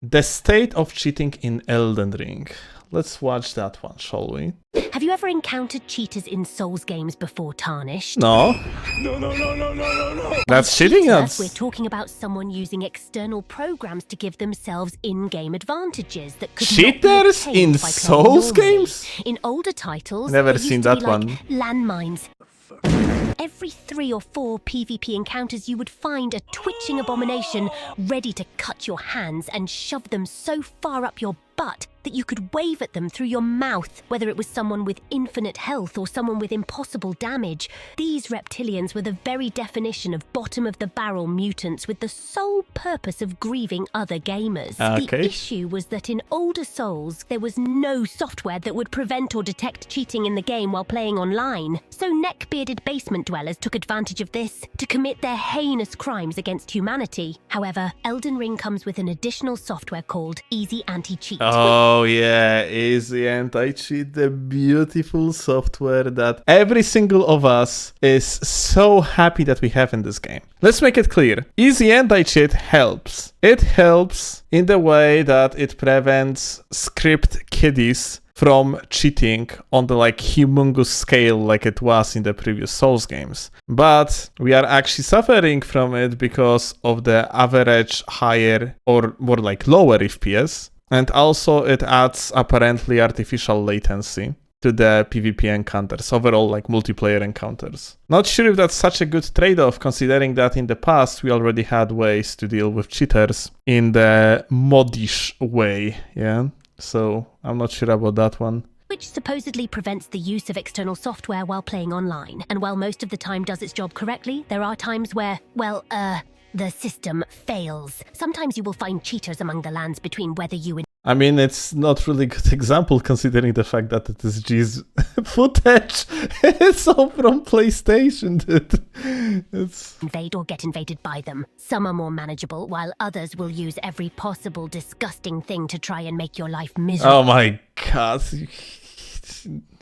The state of cheating in Elden Ring. Let's watch that one, shall we? Have you ever encountered cheaters in Souls games before, Tarnished? No. No. That's cheating, Cheaters, that's... we're talking about someone using external programs to give themselves in-game advantages that could Cheaters not be in obtained by playing Souls normally. games? In older titles, Never they used seen to be that like one. landmines. Every 3 or 4 PvP encounters, you would find a twitching abomination ready to cut your hands and shove them so far up your butt that you could wave at them through your mouth, whether it was someone with infinite health or someone with impossible damage. These reptilians were the very definition of bottom-of-the-barrel mutants with the sole purpose of grieving other gamers. Okay. The issue was that in older Souls, there was no software that would prevent or detect cheating in the game while playing online. So neck-bearded basement dwellers took advantage of this to commit their heinous crimes against humanity. However, Elden Ring comes with an additional software called Easy Anti-Cheat. Oh yeah, Easy Anti-Cheat, the beautiful software that every single of us is so happy that we have in this game. Let's make it clear. Easy Anti-Cheat helps. It helps in the way that it prevents script kiddies from cheating on the humongous scale like it was in the previous Souls games. But we are actually suffering from it because of the average higher or more lower FPS. And also it adds apparently artificial latency to the PvP encounters, overall multiplayer encounters. Not sure if that's such a good trade-off, considering that in the past we already had ways to deal with cheaters in the modish way, yeah? So I'm not sure about that one. Which supposedly prevents the use of external software while playing online. And while most of the time does its job correctly, there are times where, the system fails. Sometimes you will find cheaters among the lands between whether you I mean, it's not really good example considering the fact that it is G's footage. It's all from PlayStation, dude. invade or get invaded by them. Some are more manageable, while others will use every possible disgusting thing to try and make your life miserable. Oh my god.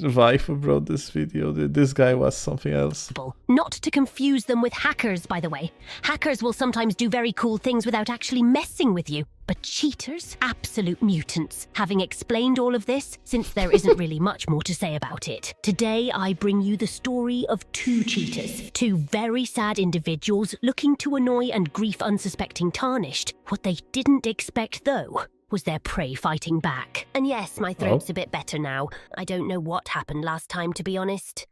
Wife brought this video, dude. This guy was something else. Not to confuse them with hackers, by the way. Hackers will sometimes do very cool things without actually messing with you. But cheaters? Absolute mutants. Having explained all of this, since there isn't really much more to say about it, today I bring you the story of 2 cheaters. 2 very sad individuals looking to annoy and grief unsuspecting Tarnished. What they didn't expect, though, was their prey fighting back. And yes, my throat's a bit better now. I don't know what happened last time, to be honest.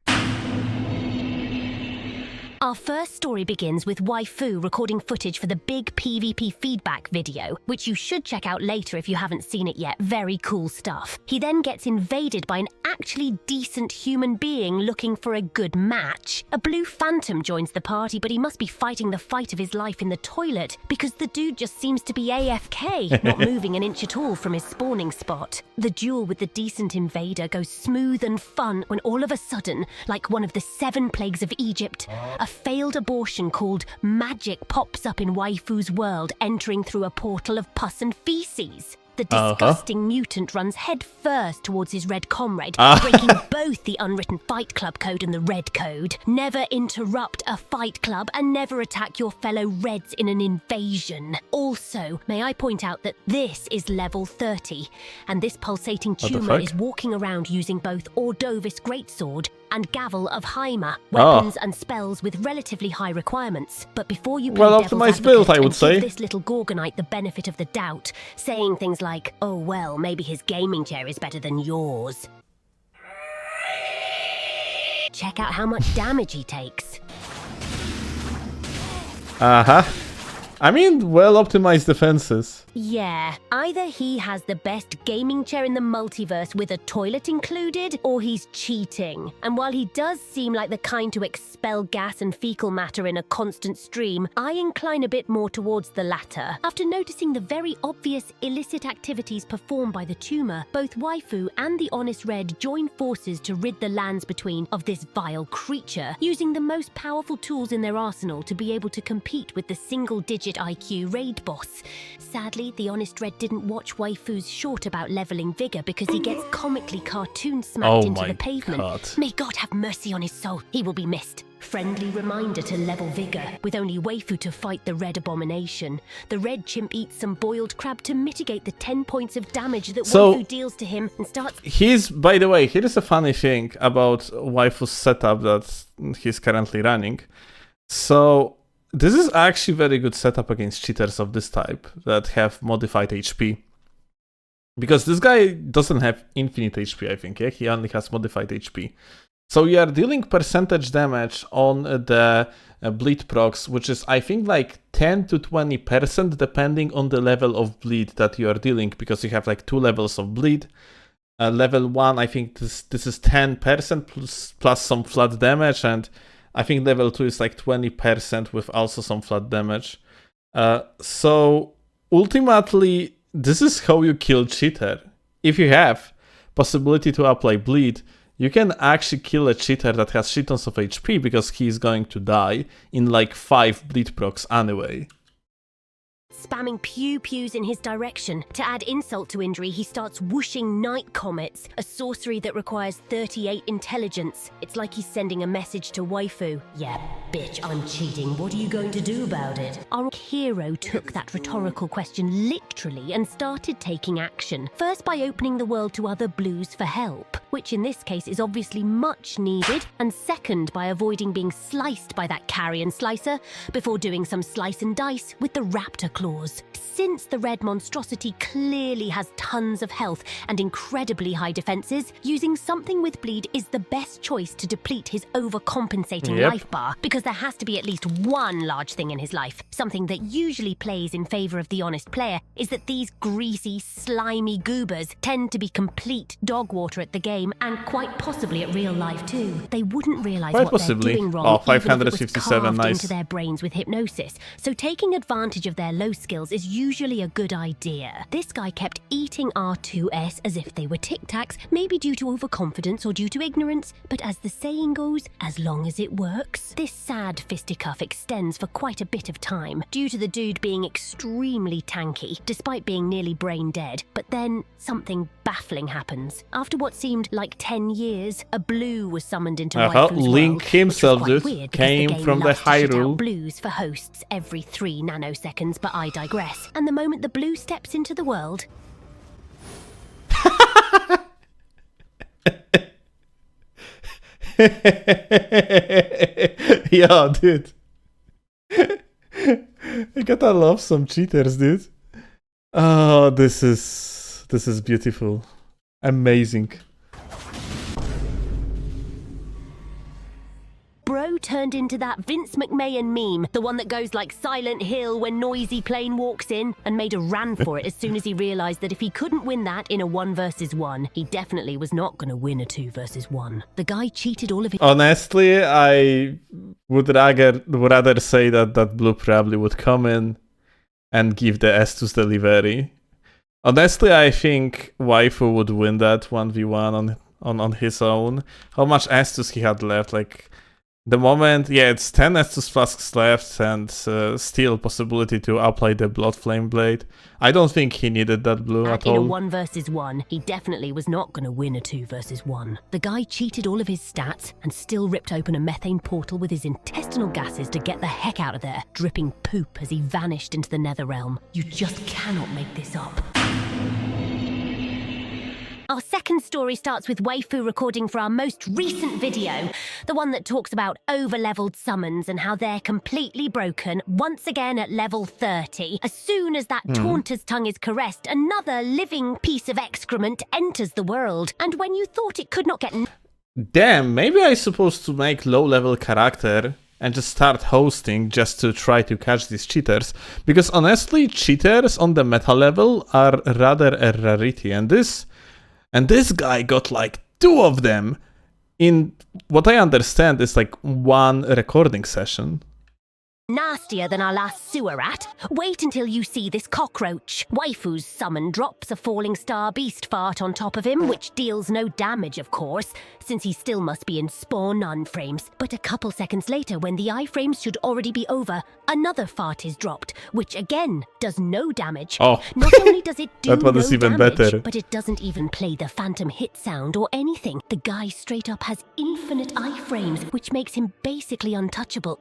Our first story begins with Waifu recording footage for the big PvP feedback video, which you should check out later if you haven't seen it yet. Very cool stuff. He then gets invaded by an actually decent human being looking for a good match. A blue phantom joins the party, but he must be fighting the fight of his life in the toilet because the dude just seems to be AFK, not moving an inch at all from his spawning spot. The duel with the decent invader goes smooth and fun when all of a sudden, like one of the 7 plagues of Egypt, a failed abortion called magic pops up in Waifu's world, entering through a portal of pus and feces. The disgusting mutant runs head first towards his red comrade, breaking both the unwritten Fight Club code and the red code. Never interrupt a fight club and never attack your fellow reds in an invasion. Also, may I point out that this is level 30, and this pulsating tumor is walking around using both Ordovis Greatsword and Gavel of Heimer, weapons and spells with relatively high requirements. But before you play optimized build, I would say. Give this little Gorgonite the benefit of the doubt, saying things like, oh well, maybe his gaming chair is better than yours. Check out how much damage he takes. I mean, well-optimized defenses. Yeah, either he has the best gaming chair in the multiverse with a toilet included, or he's cheating. And while he does seem like the kind to expel gas and fecal matter in a constant stream, I incline a bit more towards the latter. After noticing the very obvious illicit activities performed by the tumor, both Waifu and the Honest Red join forces to rid the lands between of this vile creature, using the most powerful tools in their arsenal to be able to compete with the single-digit digit IQ raid boss. Sadly, the honest Red didn't watch Waifu's short about leveling vigor because he gets comically cartoon smacked into the pavement. God. May God have mercy on his soul. He will be missed. Friendly reminder to level vigor. With only Waifu to fight the red abomination, the red chimp eats some boiled crab to mitigate the 10 points of damage that Waifu deals to him and starts... By the way, here is a funny thing about Waifu's setup that he's currently running. So, this is actually very good setup against cheaters of this type that have modified HP. Because this guy doesn't have infinite HP, I think, yeah? He only has modified HP. So you are dealing percentage damage on the bleed procs, which is, I think, like 10 to 20% depending on the level of bleed that you are dealing, because you have like 2 levels of bleed. Level 1, I think this is 10% plus some flat damage, and I think level 2 is like 20% with also some flat damage. So ultimately, this is how you kill cheater. If you have possibility to apply bleed, you can actually kill a cheater that has shit tons of HP because he is going to die in like 5 bleed procs anyway. Spamming pew-pews in his direction. To add insult to injury, he starts whooshing night comets, a sorcery that requires 38 intelligence. It's like he's sending a message to Waifu. Yeah, bitch, I'm cheating. What are you going to do about it? Our hero took that rhetorical question literally and started taking action. First by opening the world to other blues for help, which in this case is obviously much needed, and second by avoiding being sliced by that carrion slicer before doing some slice and dice with the raptor claws. Since the red monstrosity clearly has tons of health and incredibly high defenses, using something with bleed is the best choice to deplete his overcompensating life bar, because there has to be at least one large thing in his life. Something that usually plays in favor of the honest player is that these greasy, slimy goobers tend to be complete dog water at the game, and quite possibly at real life too. They wouldn't realize what they're doing wrong, even if it was carved into their brains with hypnosis. So taking advantage of their low skills is usually a good idea. This guy kept eating R2S as if they were Tic Tacs, maybe due to overconfidence or due to ignorance, but as the saying goes, as long as it works. This sad fisticuff extends for quite a bit of time, due to the dude being extremely tanky, despite being nearly brain dead. But then, something baffling happens. After what seemed like 10 years, a blue was summoned into Waifu's Link world, himself which was quite weird came from the Hyrule. Blues for hosts every 3 nanoseconds, but I digress. And the moment the blue steps into the world... Yo, dude. I gotta love some cheaters, dude. Oh, this is beautiful. Amazing. Bro turned into that Vince McMahon meme, the one that goes like Silent Hill when Noisy Plane walks in, and made a ran for it as soon as he realized that if he couldn't win that in a 1 versus 1, he definitely was not going to win a 2 versus 1. The guy cheated all of his... Honestly, I would rather say that Blue probably would come in and give the Estus delivery. Honestly, I think Waifu would win that 1v1 on his own. How much Estus he had left, like... The moment, yeah, it's 10 Estus flasks left and still possibility to apply the Blood Flame Blade. I don't think he needed that blue at all. In a 1 versus 1, he definitely was not going to win a 2 versus 1. The guy cheated all of his stats and still ripped open a methane portal with his intestinal gases to get the heck out of there, dripping poop as he vanished into the nether realm. You just cannot make this up. Our second story starts with Waifu recording for our most recent video, the one that talks about over-leveled summons and how they're completely broken, once again at level 30. As soon as that taunter's tongue is caressed, another living piece of excrement enters the world, and when you thought it could not get... Damn, maybe I'm supposed to make low-level character and just start hosting just to try to catch these cheaters, because honestly, cheaters on the meta level are rather a rarity, and this guy got like 2 of them in what I understand is like 1 recording session. nastier than our last sewer rat. Wait until you see this cockroach. Waifu's summon drops a falling star beast fart on top of him, which deals no damage, of course, since he still must be in spawn iframes. But a couple seconds later, when the iframes should already be over, another fart is dropped, which again does no damage. Oh. Not only does it do That one no is even damage, better. but it doesn't even play the phantom hit sound or anything. The guy straight up has infinite iframes, which makes him basically untouchable.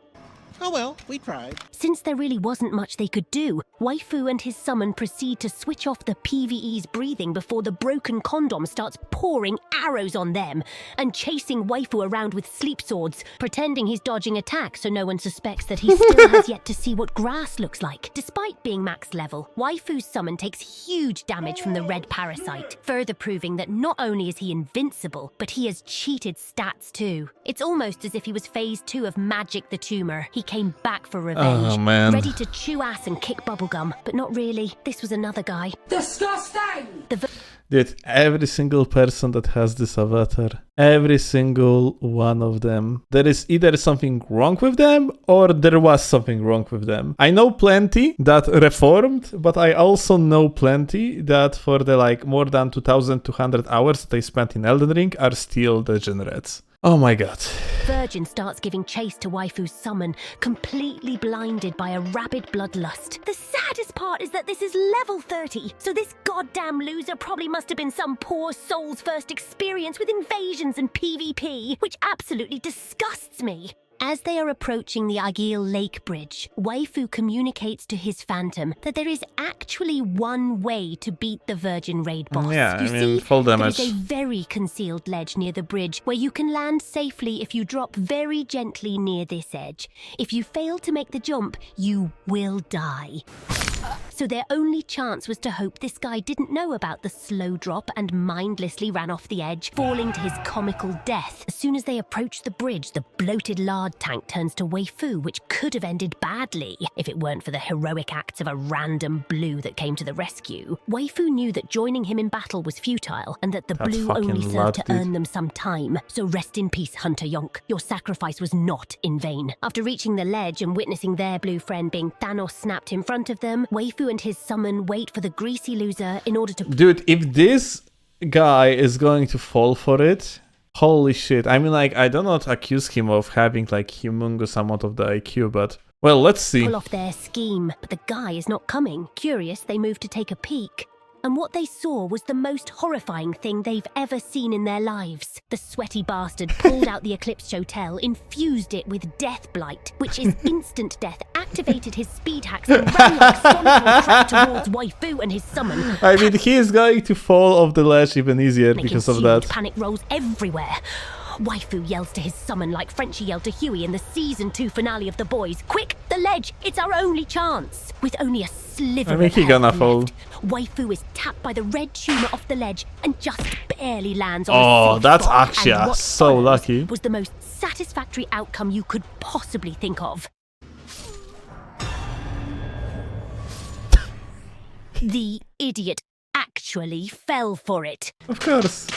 Oh well, we tried. Since there really wasn't much they could do, Waifu and his summon proceed to switch off the PvE's breathing before the broken condom starts pouring arrows on them and chasing Waifu around with sleep swords, pretending he's dodging attacks so no one suspects that he still has yet to see what grass looks like. Despite being max level, Waifu's summon takes huge damage from the red parasite, further proving that not only is he invincible, but he has cheated stats too. It's almost as if he was phase 2 of Magic the Tumor. He came back for revenge, Oh, man. ready to chew ass and kick bubblegum, but not really. This was another guy. Disgusting! Dude, every single person that has this avatar, every single one of them, there is either something wrong with them or there was something wrong with them. I know plenty that reformed, but I also know plenty that for the like more than 2,200 hours that they spent in Elden Ring are still degenerates. Oh my god. Virgin starts giving chase to Waifu's summon, completely blinded by a rabid bloodlust. The saddest part is that this is level 30, so this goddamn loser probably must have been some poor soul's first experience with invasions and PvP, which absolutely disgusts me. As they are approaching the Agil Lake Bridge, Waifu communicates to his phantom that there is actually one way to beat the Virgin Raid boss. Yeah, you I mean, see, full damage. there is a very concealed ledge near the bridge where you can land safely if you drop very gently near this edge. If you fail to make the jump, you will die. So their only chance was to hope this guy didn't know about the slow drop and mindlessly ran off the edge, falling to his comical death. As soon as they approach the bridge, the bloated lard tank turns to Waifu, which could have ended badly if it weren't for the heroic acts of a random blue that came to the rescue. Waifu knew that joining him in battle was futile and that the That's blue fucking only served lard, to dude. earn them some time. So rest in peace, Hunter Yonk. Your sacrifice was not in vain. After reaching the ledge and witnessing their blue friend being Thanos snapped in front of them, Waifu and his summon wait for the greasy loser in order to... Dude, if this guy is going to fall for it, holy shit. I mean, like, I do not accuse him of having, like, humongous amount of the IQ, but... Well, let's see. pull off their scheme, but the guy is not coming. Curious, they move to take a peek. And what they saw was the most horrifying thing they've ever seen in their lives. The sweaty bastard pulled out the Eclipse Hotel, infused it with Death Blight, which is instant death, activated his speed hacks and ran like Sonic on crack towards Waifu and his summon. I mean, he is going to fall off the ledge even easier Making because of huge that. panic rolls everywhere. Waifu yells to his summon like Frenchie yelled to Huey in the Season 2 finale of The Boys. Quick, the ledge! It's our only chance! With only a sliver I think of he health gonna left, fall. Waifu is tapped by the red tumor off the ledge and just barely lands on Oh, a safe that's spot. actually And what so follows lucky. was the most satisfactory outcome you could possibly think of. The idiot actually fell for it. Of course.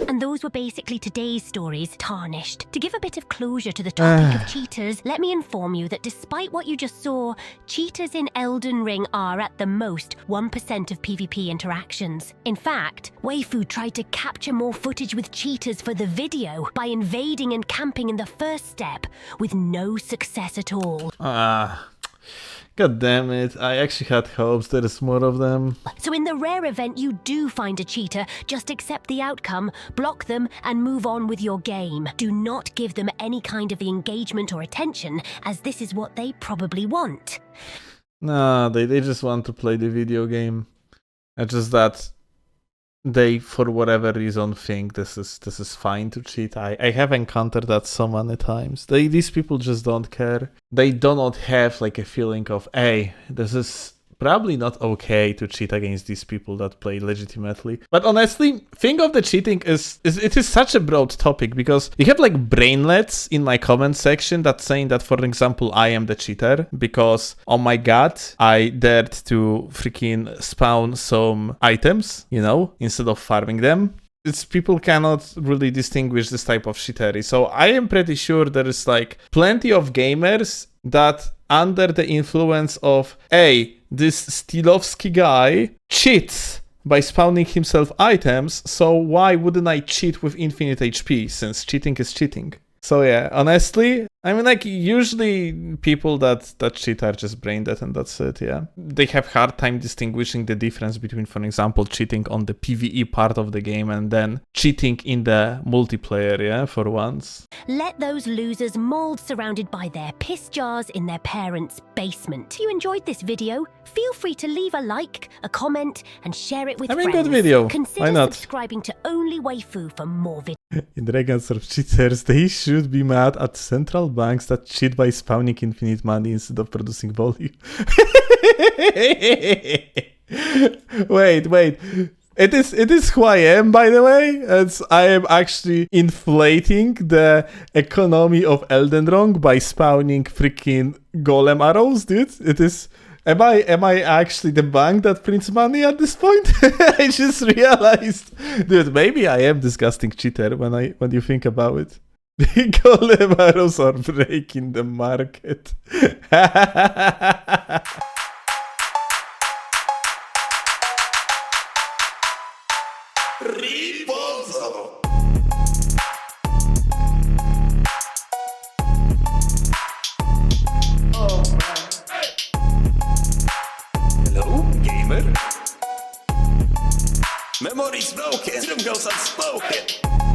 And those were basically today's stories, tarnished. To give a bit of closure to the topic of cheaters, let me inform you that despite what you just saw, cheaters in Elden Ring are at the most 1% of PvP interactions. In fact, Waifu tried to capture more footage with cheaters for the video by invading and camping in the first step, with no success at all. God damn it. I actually had hopes there is more of them. So in the rare event you do find a cheater, just accept the outcome, block them, and move on with your game. Do not give them any kind of engagement or attention, as this is what they probably want. Nah, they just want to play the video game. It's just that they, for whatever reason, think this is fine to cheat. I have encountered that so many times. These people just don't care. They do not have like a feeling of, hey, this is probably not okay to cheat against these people that play legitimately. But honestly, thing of the cheating is it is such a broad topic, because you have like brainlets in my comment section that saying that, for example, I am the cheater because, oh my god, I dared to freaking spawn some items, you know, instead of farming them. it's people cannot really distinguish this type of shittery. So I am pretty sure there is like plenty of gamers that under the influence of this Steelovsky guy cheats by spawning himself items, so why wouldn't I cheat with infinite HP, since cheating is cheating? So yeah, honestly, I mean, like, usually people that cheat are just brain dead and that's it, yeah. They have hard time distinguishing the difference between, for example, cheating on the PvE part of the game and then cheating in the multiplayer, yeah, for once. Let those losers mold surrounded by their piss jars in their parents' basement. If you enjoyed this video, feel free to leave a like, a comment, and share it with friends. Good video. Consider Why not? subscribing to Only Waifu for more videos. In Dragons of Cheaters, they should be mad at central banks that cheat by spawning infinite money instead of producing volume. Wait. It is who I am, by the way. I am actually inflating the economy of Elden Ring by spawning freaking golem arrows, dude. It is. Am I actually the bank that prints money at this point? I just realized, dude. Maybe I am disgusting cheater when you think about it. The golem arrows are breaking the market. Hello, gamer. Memory's broken. System goes unspoken.